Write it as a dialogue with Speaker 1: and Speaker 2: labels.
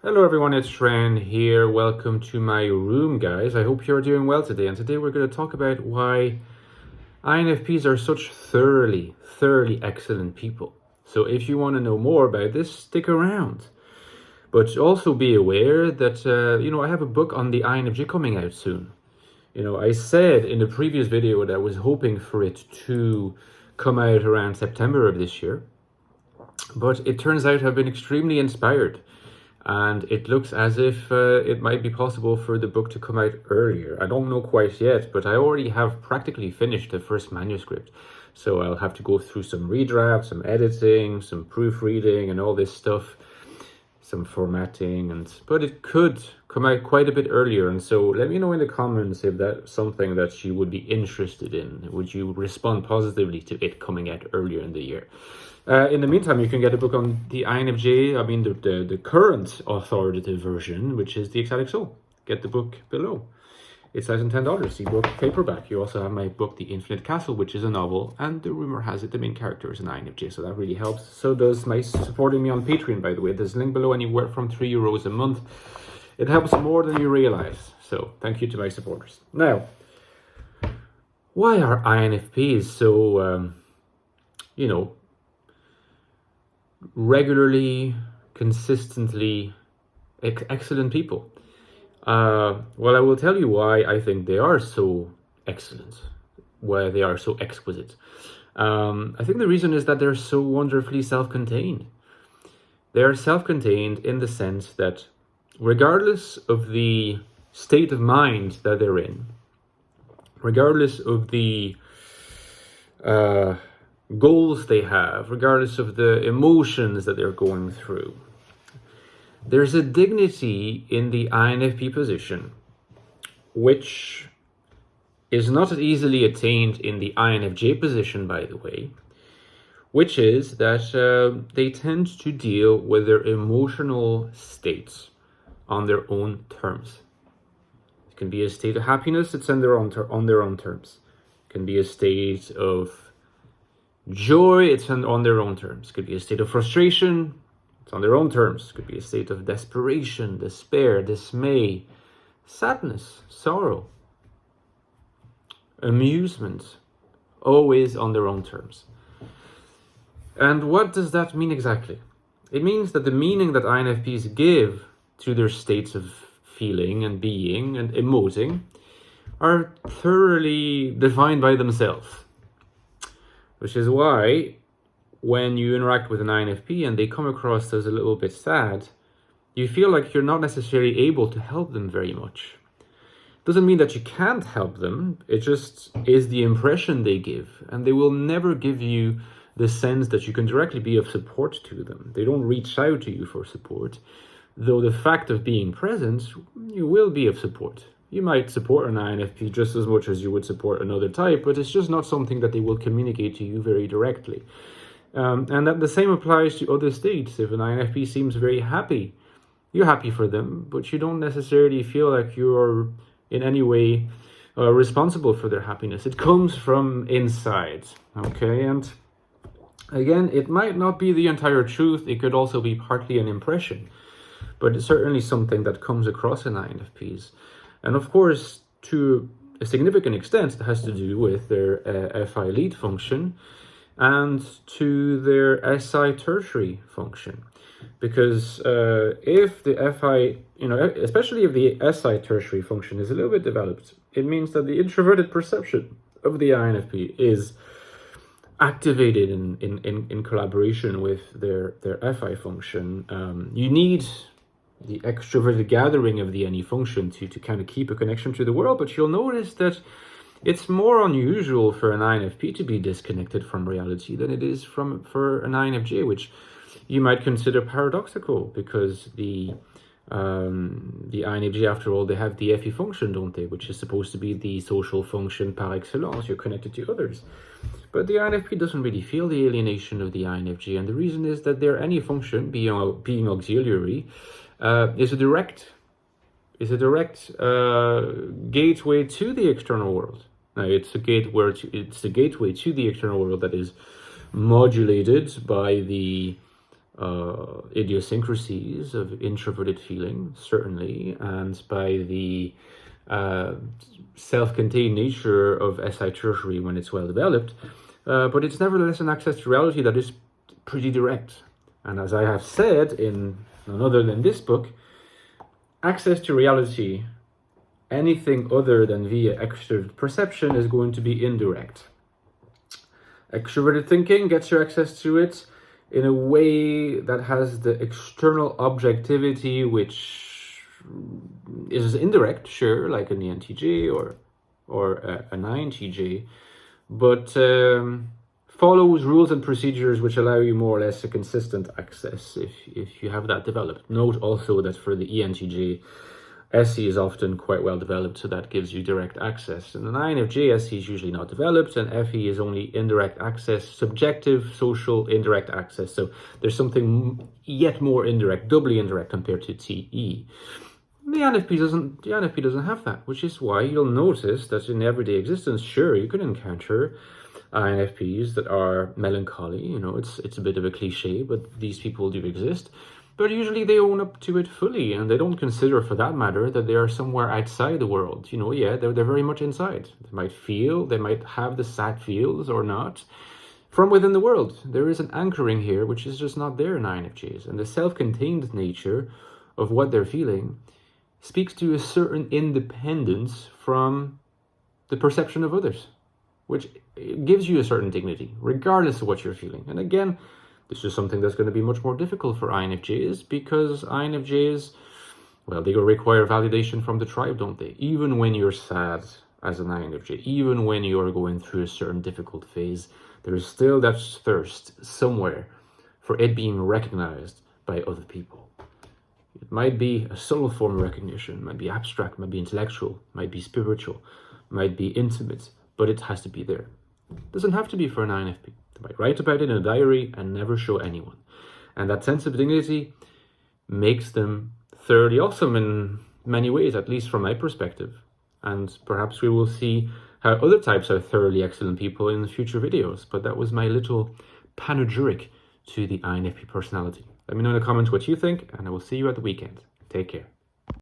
Speaker 1: Hello everyone, it's Ren here. Welcome to my room, guys. I hope you're doing well today. And today we're going to talk about why INFPs are such thoroughly excellent people. So if you want to know more about this, stick around. But also be aware that, I have a book on the INFJ coming out soon. I said in the previous video that I was hoping for it to come out around September of this year. But it turns out I've been extremely inspired. And it looks as if it might be possible for the book to come out earlier. I don't know quite yet, but I already have practically finished the first manuscript. So I'll have to go through some redraft, some editing, some proofreading and all this stuff, some formatting, but it could come out quite a bit earlier. And so let me know in the comments if that's something that you would be interested in. Would you respond positively to it coming out earlier in the year? In the meantime, you can get a book on the INFJ, the current authoritative version, which is the Ecstatic Soul. Get the book below. It's less than $10, ebook, paperback. You also have my book, The Infinite Castle, which is a novel, and the rumor has it the main character is an INFJ, so that really helps. So does my supporting me on Patreon, by the way. There's a link below, anywhere from €3 a month. It helps more than you realize. So thank you to my supporters. Now, why are INFPs so, regularly, consistently excellent people? Well, I will tell you why I think they are so excellent, why they are so exquisite. I think the reason is that they're so wonderfully self-contained. They are self-contained in the sense that regardless of the state of mind that they're in, regardless of the goals they have, regardless of the emotions that they're going through, there's a dignity in the INFP position which is not as easily attained in the INFJ position, by the way, which is that they tend to deal with their emotional states on their own terms. It can be a state of happiness, it's on their own terms. It can be a state of joy, it's on their own terms. It could be a state of frustration, it's on their own terms. It could be a state of desperation, despair, dismay, sadness, sorrow, amusement, always on their own terms. And what does that mean exactly? It means that the meaning that INFPs give to their states of feeling and being and emoting are thoroughly defined by themselves. Which is why when you interact with an INFP and they come across as a little bit sad, you feel like you're not necessarily able to help them very much. Doesn't mean that you can't help them, it just is the impression they give, and they will never give you the sense that you can directly be of support to them. They don't reach out to you for support, though the fact of being present, you will be of support. You might support an INFP just as much as you would support another type, but it's just not something that they will communicate to you very directly. And that the same applies to other states. If an INFP seems very happy, you're happy for them, but you don't necessarily feel like you're in any way responsible for their happiness. It comes from inside, okay? And again, it might not be the entire truth. It could also be partly an impression, but it's certainly something that comes across in INFPs. And of course, to a significant extent, it has to do with their FI lead function and to their SI tertiary function. Because if the FI, especially if the SI tertiary function is a little bit developed, it means that the introverted perception of the INFP is activated in collaboration with their FI function. You need the extroverted gathering of the NE function to kind of keep a connection to the world, but you'll notice that it's more unusual for an INFP to be disconnected from reality than it is for an INFJ, which you might consider paradoxical, because the INFJ, after all, they have the FE function, don't they, which is supposed to be the social function par excellence. You're connected to others. But the INFP doesn't really feel the alienation of the INFJ, and the reason is that their NE function, being auxiliary, is a direct gateway to the external world. Now, it's a gateway to the external world that is modulated by the idiosyncrasies of introverted feeling, certainly, and by the self-contained nature of SI tertiary when it's well developed, but it's nevertheless an access to reality that is pretty direct. And as I have said in none other than this book, access to reality, anything other than via extroverted perception, is going to be indirect. Extroverted thinking gets your access to it in a way that has the external objectivity, which is indirect, sure, like an ENTJ or an INTJ, but follows rules and procedures which allow you more or less a consistent access if you have that developed. Note also that for the ENTJ, SE is often quite well developed, so that gives you direct access. And an INFJ, SE is usually not developed, and FE is only indirect access, subjective, social, indirect access. So there's something yet more indirect, doubly indirect compared to TE. The INFP doesn't have that, which is why you'll notice that in everyday existence, sure, you can encounter INFPs that are melancholy. You know, it's a bit of a cliche, but these people do exist. But usually they own up to it fully, and they don't consider, for that matter, that they are somewhere outside the world. You know, yeah, they're very much inside. They might have the sad feels or not from within the world. There is an anchoring here, which is just not there in INFJs. And the self-contained nature of what they're feeling speaks to a certain independence from the perception of others, which gives you a certain dignity, regardless of what you're feeling. And again, this is something that's going to be much more difficult for INFJs, because INFJs, well, they require validation from the tribe, don't they? Even when you're sad as an INFJ, even when you're going through a certain difficult phase, there is still that thirst somewhere for it being recognized by other people. It might be a subtle form of recognition, might be abstract, might be intellectual, might be spiritual, might be intimate, but it has to be there. It doesn't have to be for an INFP. They might write about it in a diary and never show anyone. And that sense of dignity makes them thoroughly awesome in many ways, at least from my perspective. And perhaps we will see how other types are thoroughly excellent people in future videos. But that was my little panegyric to the INFP personality. Let me know in the comments what you think, and I will see you at the weekend. Take care.